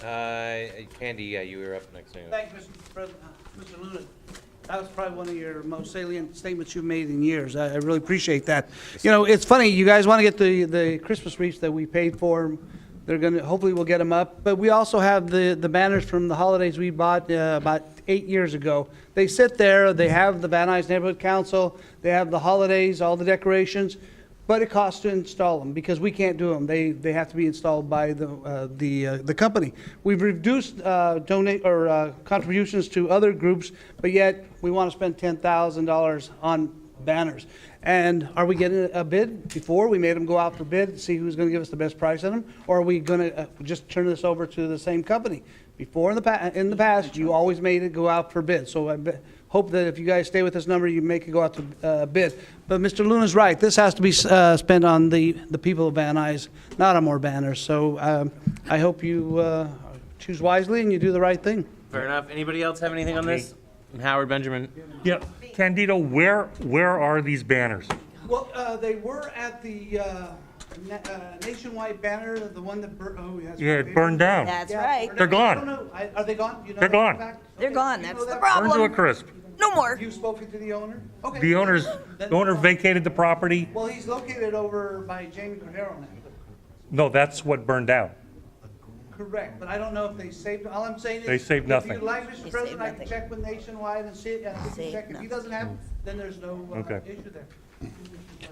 Candy, yeah, you were up next. Thank you, Mr. President. Mr. Luna, that was probably one of your most salient statements you've made in years. I really appreciate that. You know, it's funny, you guys want to get the Christmas wreaths that we paid for. They're going to, hopefully we'll get them up. But we also have the banners from the holidays we bought about 8 years ago. They sit there, they have the Van Nuys Neighborhood Council, they have the holidays, all the decorations, but it costs to install them because we can't do them. They have to be installed by the company. We've reduced contributions to other groups, but yet we want to spend $10,000 on banners. And are we getting a bid before? We made them go out for bid to see who's going to give us the best price on them, or are we going to just turn this over to the same company? Before in the past, you always made it go out for bid. So I hope that if you guys stay with this number, you make it go out to bid. But Mr. Luna's right. This has to be spent on the people of Van Nuys, not on more banners. So I hope you choose wisely and you do the right thing. Fair enough. Anybody else have anything on this? Howard Benjamin. Yeah, Candido, where are these banners? Well, they were at the nationwide banner, the one that It burned down. That's right. They're gone. I don't know. Are they gone? You know They're that for a gone. fact? They're Okay. gone. You That's know the that? Burned to a problem. crisp. No more. You've spoken to the owner? Okay. The owner vacated the property. Well, he's located over by Jamie Cordero now. No, that's what burned down. Correct, but I don't know if they saved, all I'm saying is. They saved nothing. If you'd like, Mr. saved President, I can nothing. check with Nationwide and see, and we can Saved check. If he nothing. doesn't have, it, then there's no Okay. issue there.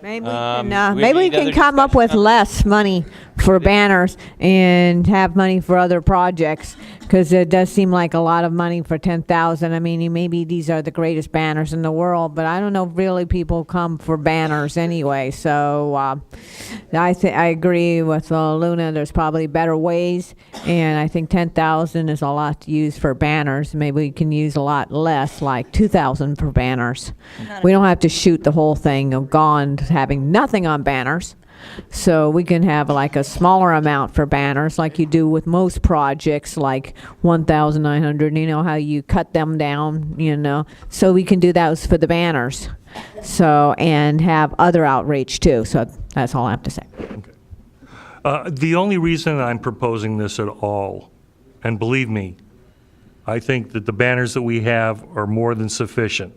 Maybe we we need other can come up with discussion on less money for banners and have money for other projects, because it does seem like a lot of money for 10,000. I mean, maybe these are the greatest banners in the world, but I don't know if really people come for banners anyway. So I agree with Luna. There's probably better ways, and I think 10,000 is a lot to use for banners. Maybe we can use a lot less, like 2,000 for banners. We don't have to shoot the whole thing of gone to having nothing on banners. So we can have like a smaller amount for banners, like you do with most projects, like 1,900. You know how you cut them down, you know. So we can do those for the banners. So, and have other outreach too. So that's all I have to say. The only reason I'm proposing this at all, and believe me, I think that the banners that we have are more than sufficient.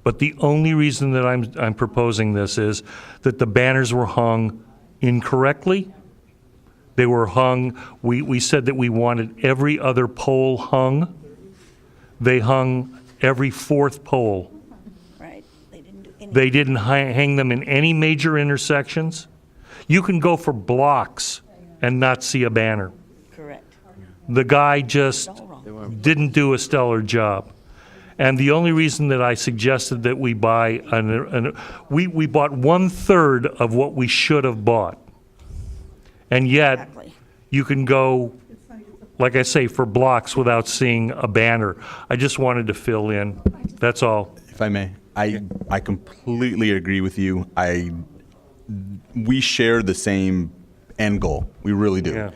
But the only reason that I'm proposing this is that the banners were hung incorrectly. They were hung, we said that we wanted every other pole hung. They hung every fourth pole. Right. They didn't do anything. They didn't hang them in any major intersections. You can go for blocks and not see a banner. Correct. The guy just didn't do a stellar job. And the only reason that I suggested that we buy, we bought 1/3 of what we should have bought. And yet, Exactly. you can go, like I say, for blocks without seeing a banner. I just wanted to fill in, that's all. If I may, I completely agree with you. We share the same end goal. We really do. Yeah.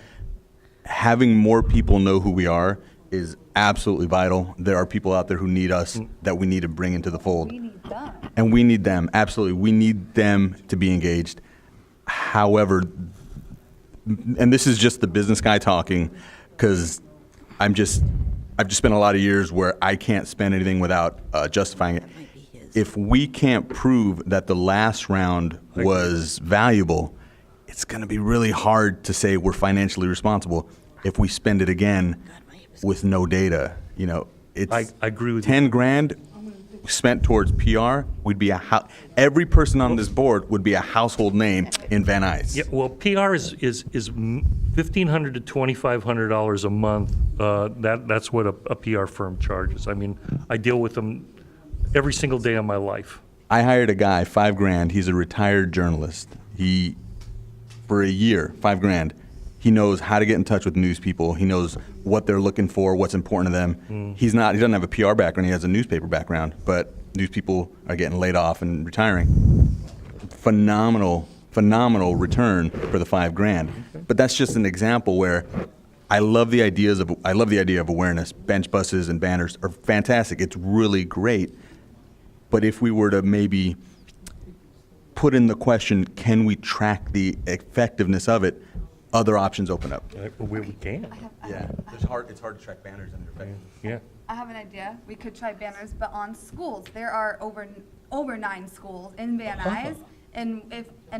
Having more people know who we are is absolutely vital. There are people out there who need us that we need to bring into the fold. And we need them, absolutely. We need them to be engaged. However, and this is just the business guy talking, because I've just spent a lot of years where I can't spend anything without justifying it. If we can't prove that the last round was valuable, it's going to be really hard to say we're financially responsible if we spend it again with no data. You know, it's I agree with you. 10 grand spent towards PR. We'd be every person on this board would be a household name in Van Nuys. Yeah, well, PR is $1,500 to $2,500 a month. That's what a PR firm charges. I mean, I deal with them every single day of my life. I hired a guy, $5,000. He's a retired journalist. For a year, $5,000. He knows how to get in touch with news people. He knows what they're looking for, what's important to them. He doesn't have a PR background. He has a newspaper background, but news people are getting laid off and retiring. Phenomenal return for the $5,000. But that's just an example where I love the idea of awareness. Bench buses and banners are fantastic. It's really great. But if we were to maybe put in the question, can we track the effectiveness of it? other options open up. We can, Yeah, it's hard to track banners in your face. yeah. I have an idea. We could try banners, but on schools. There are over 9 schools in Van Nuys, and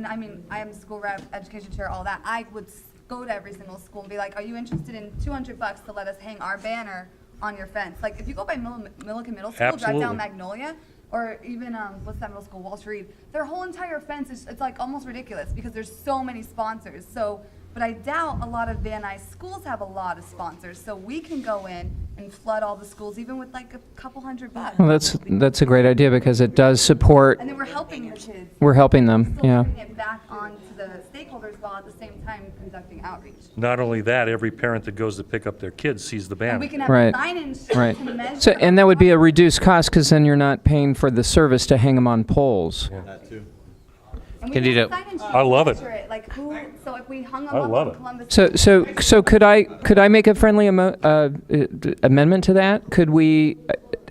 I mean, I am school rep, education chair, all that. I would go to every single school and be like, "Are you interested in $200 to let us hang our banner on your fence?" Like, if you go by Milliken Middle School, drive Absolutely. down Magnolia, or even what's that middle school, Walsh Reed, their whole entire fence is it's like almost ridiculous because there's so many sponsors. So. But I doubt a lot of Van Nuys schools have a lot of sponsors, so we can go in and flood all the schools, even with like a couple $100. Well, that's a great idea because it does support, And then we're helping the kids. we're helping them, Still yeah. bringing it back on to the stakeholders while at the same time conducting outreach. Not only that, every parent that goes to pick up their kids sees the And we banner. can have Right. signage Right. to measure. So, and that would be a reduced cost because then you're not paying for the service to hang them on poles. That too. And we can Candida. have signage I love to it. measure like who, so if we hung them I up love on it. Columbus. So could I make a friendly amendment to that? Could we,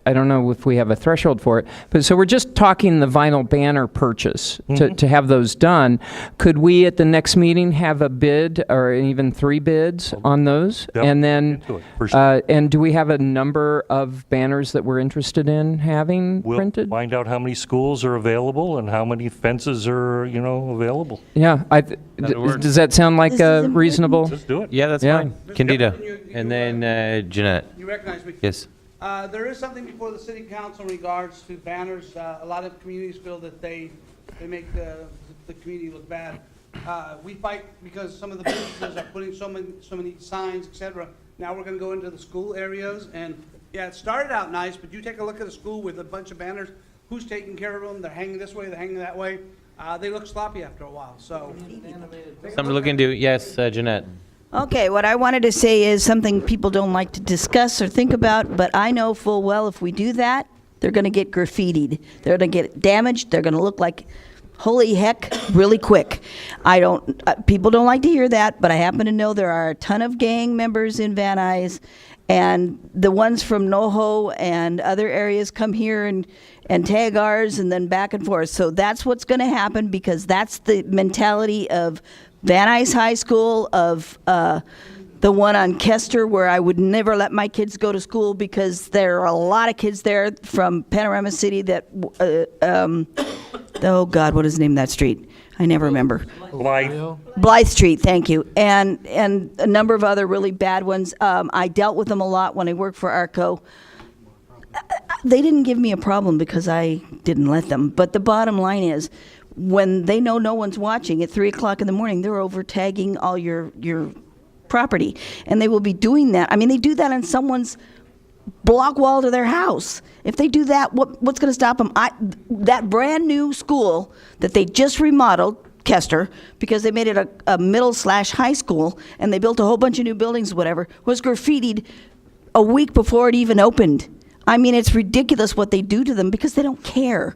I don't know if we have a threshold for it, but so we're just talking the vinyl banner purchase to have those done. Could we at the next meeting have a bid or even 3 bids on those? Definitely And then, into it, for sure. and do we have a number of banners that we're interested in having We'll printed? find out how many schools are available and how many fences are, available. Yeah, That'll work. does that sound like This is important. reasonable? Let's do it. Yeah, that's Yeah. fine. Candida. You And then Jeanette. You recognize me? Yes. There is something before the city council in regards to banners. A lot of communities feel that they make the community look bad. We fight because some of the businesses are putting so many signs, et cetera. Now we're gonna go into the school areas, and yeah, it started out nice, but you take a look at a school with a bunch of banners, who's taking care of them? They're hanging this way, they're hanging that way. They look sloppy after a while, so. Something to look into. Yes, Jeanette. Okay, what I wanted to say is something people don't like to discuss or think about, but I know full well if we do that, they're going to get graffitied. They're going to get damaged. They're going to look like holy heck really quick. People don't like to hear that, but I happen to know there are a ton of gang members in Van Nuys, and the ones from NoHo and other areas come here and tag ours and then back and forth. So that's what's going to happen because that's the mentality of Van Nuys High School, of the one on Kester, where I would never let my kids go to school because there are a lot of kids there from Panorama City that, oh God, what is the name of that street? I never remember. Blythe Street, thank you. And a number of other really bad ones. I dealt with them a lot when I worked for ARCO. They didn't give me a problem because I didn't let them. But the bottom line is, when they know no one's watching at 3 o'clock in the morning, they're over tagging all your property. And they will be doing that. I mean, they do that on someone's block wall to their house. If they do that, what's going to stop them? That brand new school that they just remodeled, Kester, because they made it a middle/high school, and they built a whole bunch of new buildings, whatever, was graffitied a week before it even opened. I mean, it's ridiculous what they do to them because they don't care.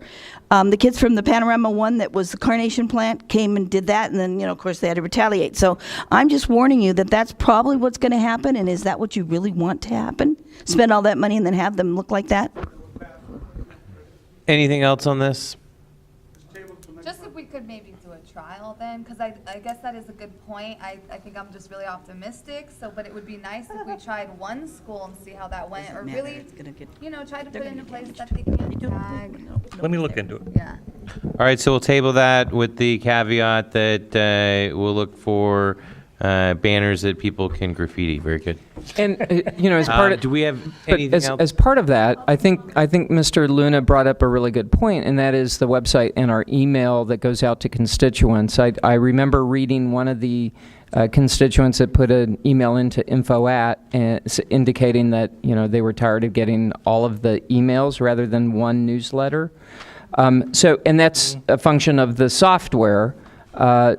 The kids from the Panorama one that was the Carnation plant came and did that, and then, of course, they had to retaliate. So I'm just warning you that that's probably what's going to happen, and is that what you really want to happen? Spend all that money and then have them look like that? Anything else on this? Just if we could maybe do a trial then, because I guess that is a good point. I think I'm just really optimistic, but it would be nice if we tried one school and see how that went, or matter, really, it's gonna get- try to they're put it in gonna a get place that damaged. they can tag. Let me look into it. Yeah. All right, so we'll table that with the caveat that we'll look for banners that people can graffiti. Very good. And, as part of... Do we have But anything as, else? as part of that, I think Mr. Luna brought up a really good point, and that is the website and our email that goes out to constituents. I remember reading one of the constituents that put an email into info@ indicating that they were tired of getting all of the emails rather than one newsletter. And that's a function of the software.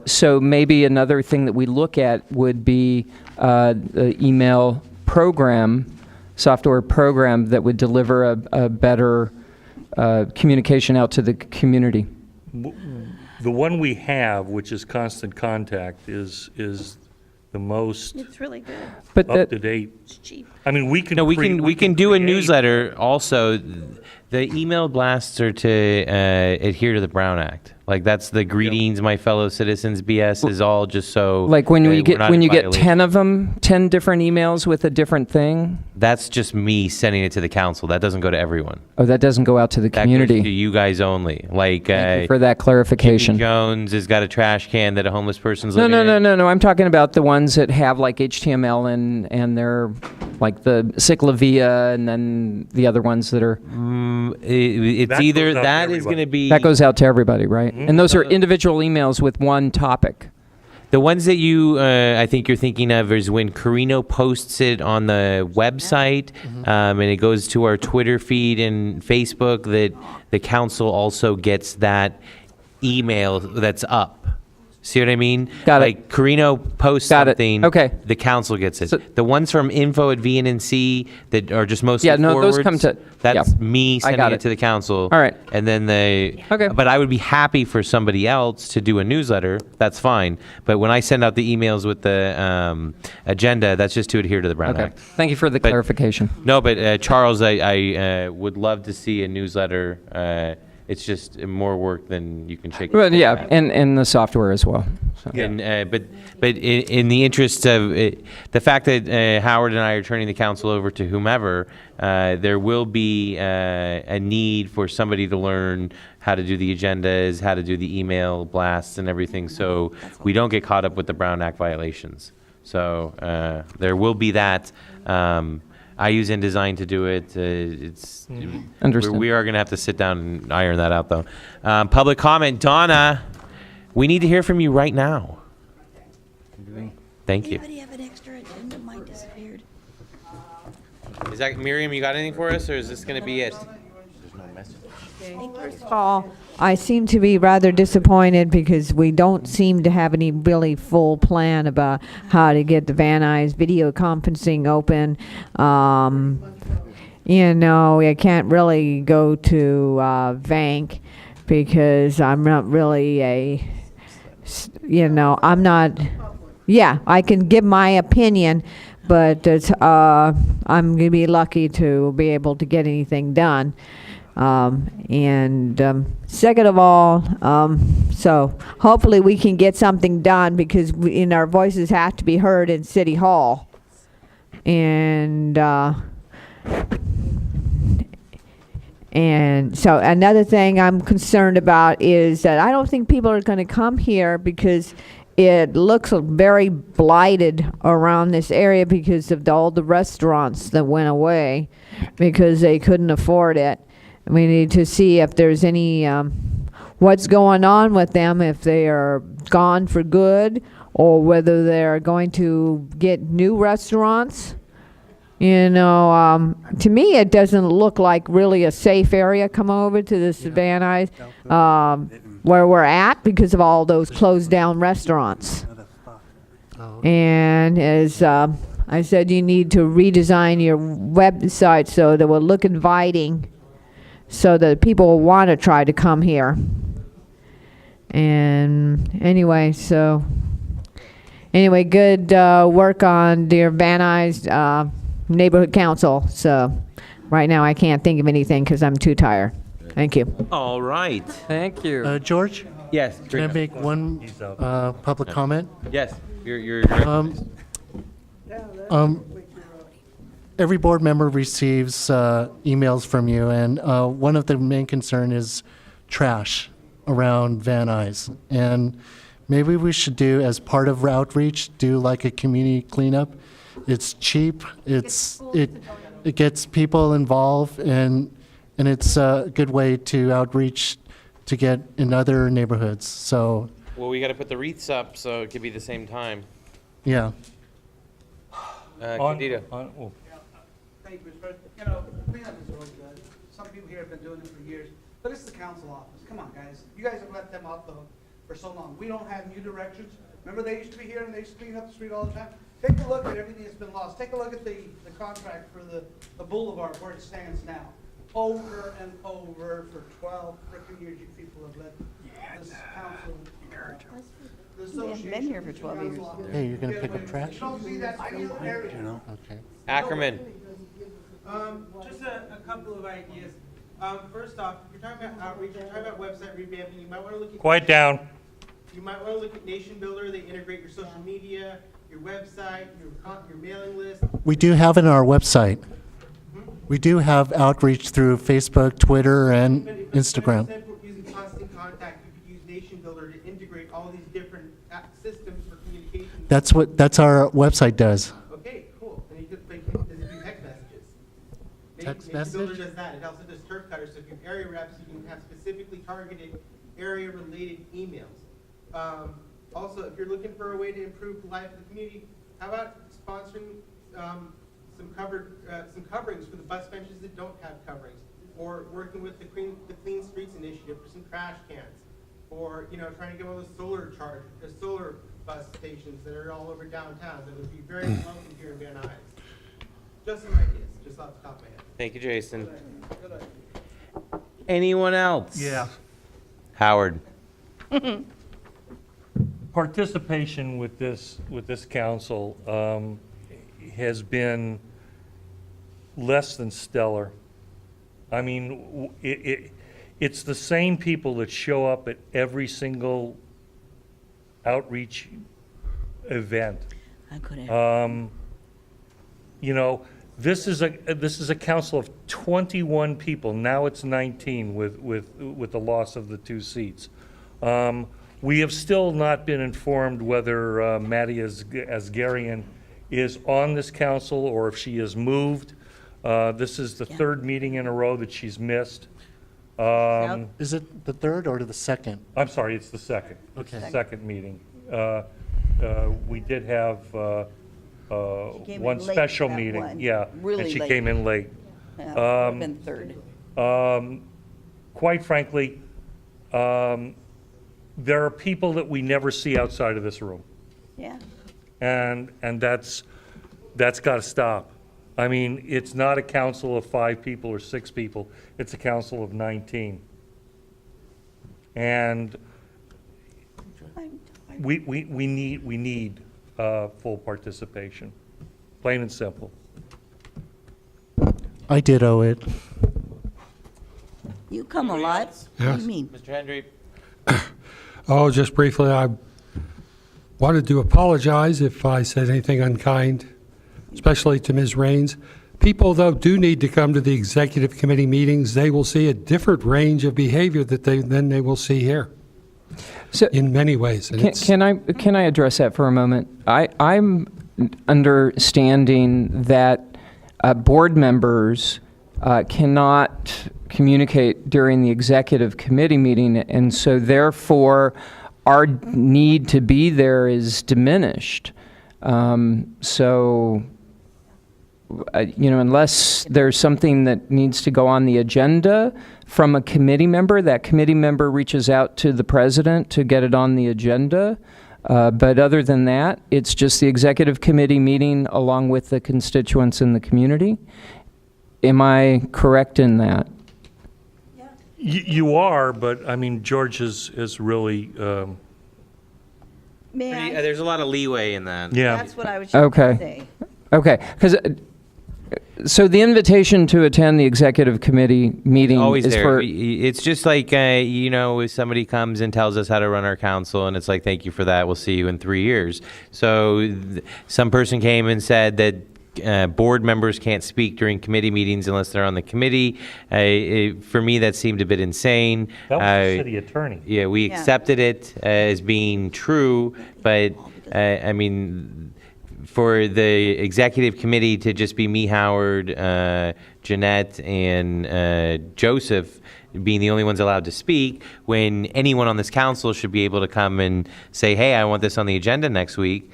So maybe another thing that we look at would be the email program, software program that would deliver a better communication out to the community. The one we have, which is Constant Contact, is the most It's really good. But up to date. It's cheap. I mean, we can No, we can do a newsletter also The email blasts are to adhere to the Brown Act. Like that's the greetings, my fellow citizens. BS is all just so. Like when we're you get not in 10 violation. of them, 10 different emails with a different thing. That's just me sending it to the council. That doesn't go to everyone. Oh, that doesn't go out to the That community. goes to you guys only. Like Thank you for that Jimmy clarification. Jones has got a trash can that a homeless person's No, living no, in. no. I'm talking about the ones that have like HTML and they're like the cyclovia and then the other ones that are. It's That either goes out to that is everybody. going to be That goes out to everybody, right? And those are individual emails with one topic. the ones that you I think you're thinking of is when Carino posts it on the website and it goes to our Twitter feed and Facebook. That the council also gets that email that's up. See what I mean? Got it. Like Carino posts Got it. something. Okay. The council gets it. So- The ones from info at VNNC that are just mostly Yeah, no, those forwards, come to- That's yeah. me I sending got it it. to the council. All right. And then Okay. But I would be happy for somebody else to do a newsletter. That's fine. But when I send out the emails with the agenda, that's just to adhere to the Brown Okay. Act. Thank you for the clarification. No, but Charles, I would love to see a newsletter. It's just more work than you can shake. Well, yeah, and the software as well. So. And, but in the interest of the fact that Howard and I are turning the council over to whomever, there will be a need for somebody to learn how to do the agendas, how to do the email blasts and everything, so we don't get caught up with the Brown Act violations. So there will be that. I use InDesign to do it. Understood. We are going to have to sit down and iron that out, though. Public comment. Donna, we need to hear from you right now. Thank you. Anybody have an extra agenda? Mine disappeared. Is that Miriam? You got anything for us, or is this going to be it? First of all, I seem to be rather disappointed because we don't seem to have any really full plan about how to get the Van Nuys video conferencing open. I can't really go to Vank because I'm not really I'm not, I can give my opinion, but I'm going to be lucky to be able to get anything done. Second of all, so hopefully we can get something done because our voices have to be heard in City Hall. And so another thing I'm concerned about is that I don't think people are going to come here because it looks very blighted around this area because of all the restaurants that went away because they couldn't afford it. We need to see if there's any, what's going on with them, if they are gone for good or whether they're going to get new restaurants. To me, it doesn't look like really a safe area. Come over to this Van Nuys, where we're at because of all those closed down restaurants. And as I said, you need to redesign your website so that it will look inviting so that people will want to try to come here. And anyway, good work on dear Van Nuys neighborhood council. So right now I can't think of anything because I'm too tired. Thank you. All right. Thank you. George, Yes. can I make one public comment? Yes. You're Every board member receives emails from you, and one of the main concern is trash around Van Nuys. And maybe we should do, as part of outreach, do like a community cleanup. It's cheap. It gets people involved, and it's a good way to outreach to get in other neighborhoods. So, well, we got to put the wreaths up so it could be the same time. yeah. Candido. Thank you, Mr. President. Cleanup is really good. Some people here have been doing it for years, but it's the council office. Come on, guys. You guys have let them off the hook for so long. We don't have new directions. Remember they used to be here and they used to clean up the street all the time? Take a look at everything that's been lost. Take a look at the contract for the boulevard where it stands now. Over and over for 12 freaking years, you people have let this council, the association. been here for 12 years. Hey, you're gonna pick up trash? You don't see that new area. Okay. Ackerman. Just a couple of ideas. First off, if you're talking about outreach, you're talking about website revamping, you might want to look at. Quiet down. You might want to look at Nation Builder. They integrate your social media, your website, your mailing list. We do have it on our website. We do have outreach through Facebook, Twitter, and But if Instagram. instead of using Constant Contact, you could use Nation Builder to integrate all these different systems for communication. That's our website does. Okay, cool. And you could, like, does it do text messages? Text Nation Builder message? does that. It also does turf cutters. So if you have area reps, you can have specifically targeted area-related emails. Also, if you're looking for a way to improve the life of the community, how about sponsoring some coverings for the bus benches that don't have coverings, or working with the Clean Streets Initiative for some trash cans, or trying to get one of those solar bus stations that are all over downtown that would be very welcome here in Van Nuys. Just some ideas, just off the top of my head. Thank you, Jason. Anyone else? Yeah. Howard. Participation with this council has been less than stellar. I mean, it's the same people that show up at every single outreach event. I couldn't. This is a council of 21 people. Now it's 19 with the loss of the 2 seats. We have still not been informed whether Maddie Asgarian is on this council or if she has moved. This is the 3rd meeting in a row that she's missed. Is it the 3rd or the 2nd? I'm sorry, it's the 2nd. It's the Okay. 2nd meeting. We did have came one in late special for that meeting. one. Yeah, Really and she late. came in late. Yeah, would've been 3rd. Quite frankly, there are people that we never see outside of this room, Yeah. and that's got to stop. I mean, it's not a council of 5 people or 6 people, it's a council of 19. And we need full participation, plain and simple. I did owe it. You come a lot. What do Yes. you mean? Mr. Hendry. Oh, just briefly, I wanted to apologize if I said anything unkind, especially to Ms. Raines. People, though, do need to come to the executive committee meetings. They will see a different range of behavior than they will see here, So, in many ways. And it's- can I address that for a moment? I'm understanding that board members cannot communicate during the executive committee meeting, and so therefore our need to be there is diminished. Unless there's something that needs to go on the agenda from a committee member, that committee member reaches out to the president to get it on the agenda. But other than that, it's just the executive committee meeting along with the constituents in the community. Am I correct in that? You are, but I mean, George has really, May I? There's a lot of leeway in that. yeah. That's what I was trying to Okay. say. Okay, because, so the invitation to attend the executive committee meeting Always is there. for... It's just like, if somebody comes and tells us how to run our council, and it's like, thank you for that, we'll see you in 3 years. So some person came and said that board members can't speak during committee meetings unless they're on the committee. For me, that seemed a bit insane. That was the city attorney. Yeah, we Yeah. accepted it as being true, but for the executive committee to just be me, Howard, Jeanette, and Joseph being the only ones allowed to speak, when anyone on this council should be able to come and say, hey, I want this on the agenda next week,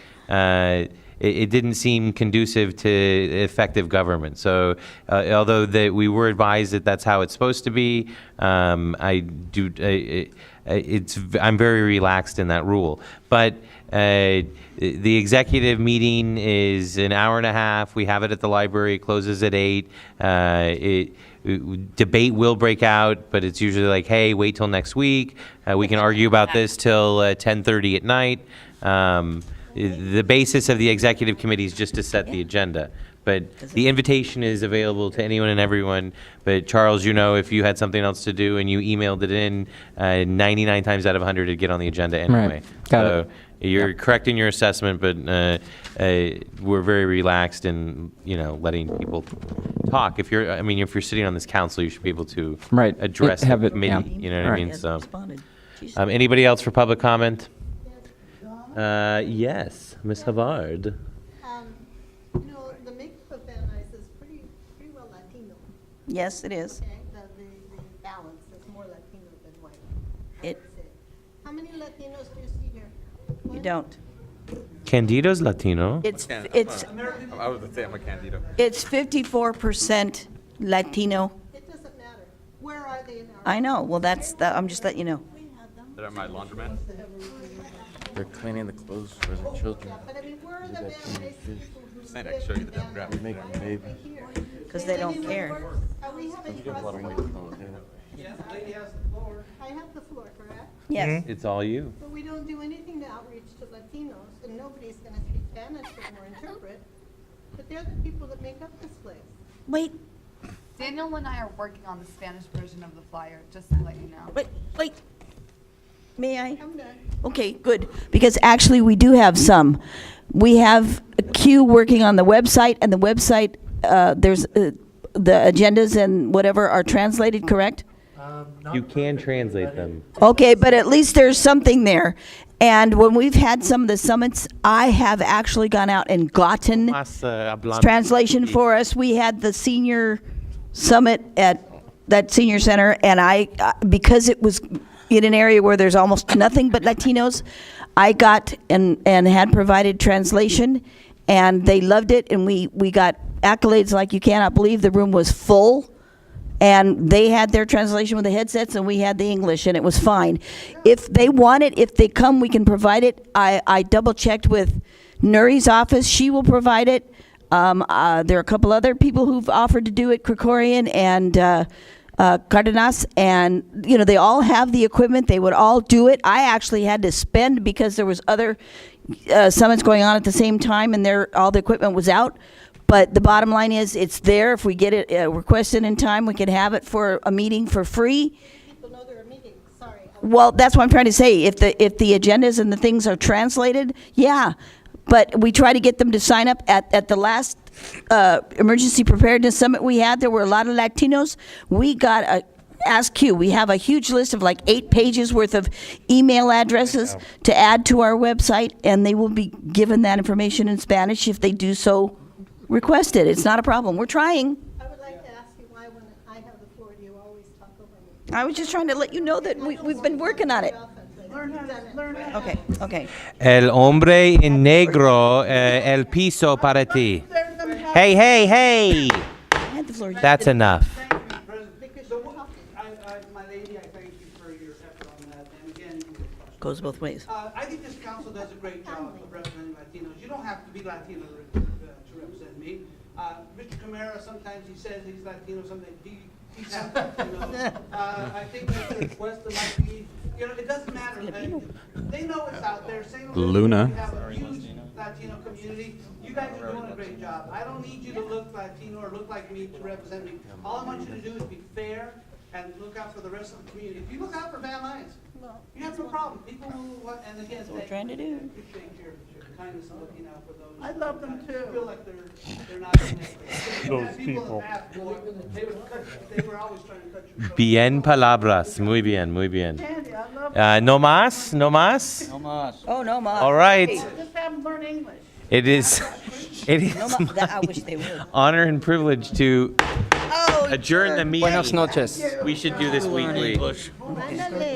it didn't seem conducive to effective government. So although we were advised that that's how it's supposed to be, I'm very relaxed in that rule. But the executive meeting is an hour and a half. We have it at the library. It closes at 8. Debate will break out, but it's usually like, hey, wait till next week. We can argue about this till 10:30 at night. The basis of the executive committee is just to set the agenda. But the invitation is available to anyone and everyone. But Charles, if you had something else to do and you emailed it in, 99 times out of 100 it'd get on the agenda anyway. Got so it. you're correct in your assessment, but we're very relaxed in letting people talk. If you're sitting on this council, you should be able to Right. address Have the it, committee. yeah. You know what I Right. mean? Hasn't So, responded. Jeez. anybody else for public comment? Yes, Ms. Havard. The makeup of Van Nuys is pretty well Latino. Yes, it is. Okay, the balance is more Latino than white. I It- would say. How many Latinos do you see here? You One? don't. Candido's Latino. It's I would say I'm a Candido. it's 54% Latino. It doesn't matter. Where are they in our? I know. Well, I'm just letting you know. We have them. They're at my laundromat. They're cleaning the clothes for the children. Yeah, but I mean, where are the Van Nuys people who Saying I live show you in the Van demographic. Nuys? Make Why baby. aren't they here? 'Cause they don't Anyone care. works? Are we having crosswalks? I have the floor, correct? Yes. It's all you. But we don't do anything to outreach to Latinos, and nobody's gonna speak Spanish or interpret. But they're the people that make up this place. Wait, Daniel and I are working on the Spanish version of the flyer, just to let you know. wait. May I? I'm done. Okay, good. Because actually, we do have some. We have a queue working on the website, and the website, there's the agendas and whatever are translated, correct? You can translate them. Okay, but at least there's something there. And when we've had some of the summits, I have actually gone out and gotten translation for us. We had the senior summit at that senior center, and because it was in an area where there's almost nothing but Latinos, I got and had provided translation, and they loved it, and we got accolades like you cannot believe. The room was full. And they had their translation with the headsets, and we had the English, and it was fine. If they want it, if they come, we can provide it. I double-checked with Nuys' office. She will provide it. There are a couple other people who've offered to do it, Krikorian and Cardenas, and, they all have the equipment. They would all do it. I actually had to spend because there was other summits going on at the same time, and all the equipment was out. But the bottom line is, it's there. If we get it requested in time, we can have it for a meeting for free. People know there are meetings, sorry. Well, that's what I'm trying to say. If the agendas and the things are translated, yeah. But we try to get them to sign up. At the last emergency preparedness summit we had, there were a lot of Latinos. We got a Ask Q. We have a huge list of like 8 pages worth of email addresses to add to our website, and they will be given that information in Spanish if they do so request it. It's not a problem. We're trying. I would like to ask you why when I have the floor, do you always talk over me? I was just trying to let you know that we've been working on it. Learn how to. Okay. El hombre en negro, el piso para ti. Hey! I had the floor. That's enough. Thank you, President. Because my lady, I thank you for your effort on that, and again, you can get questions. Goes both ways. I think this council does a great job of representing Latinos. You don't have to be Latino to represent me. Mr. Camara, sometimes he says he's Latino, sometimes he's half Latino. I think Mr. Cuesta might be, it doesn't matter. They know it's out there. St. Louis, Luna. we have a huge Latino community. You guys are doing a great job. I don't need you to look Latino or look like me to represent me. All I want you to do is be fair and look out for the rest of the community. If you look out for Van Nuys, you have no problem. People will, and again, That's what we're trying to do. I appreciate your kindness in looking out for those. I love them too. Feel like they're not. Those people. They were always trying to cut your throat. Bien palabras. Muy bien, muy bien. Candy, I love No más? No más? Oh, no, Ma. All right. Just have them learn English. It is No, Ma. I wish they would. honor and privilege to Oh, adjourn the meeting. Buenas noches. We should do this weekly. Ándale.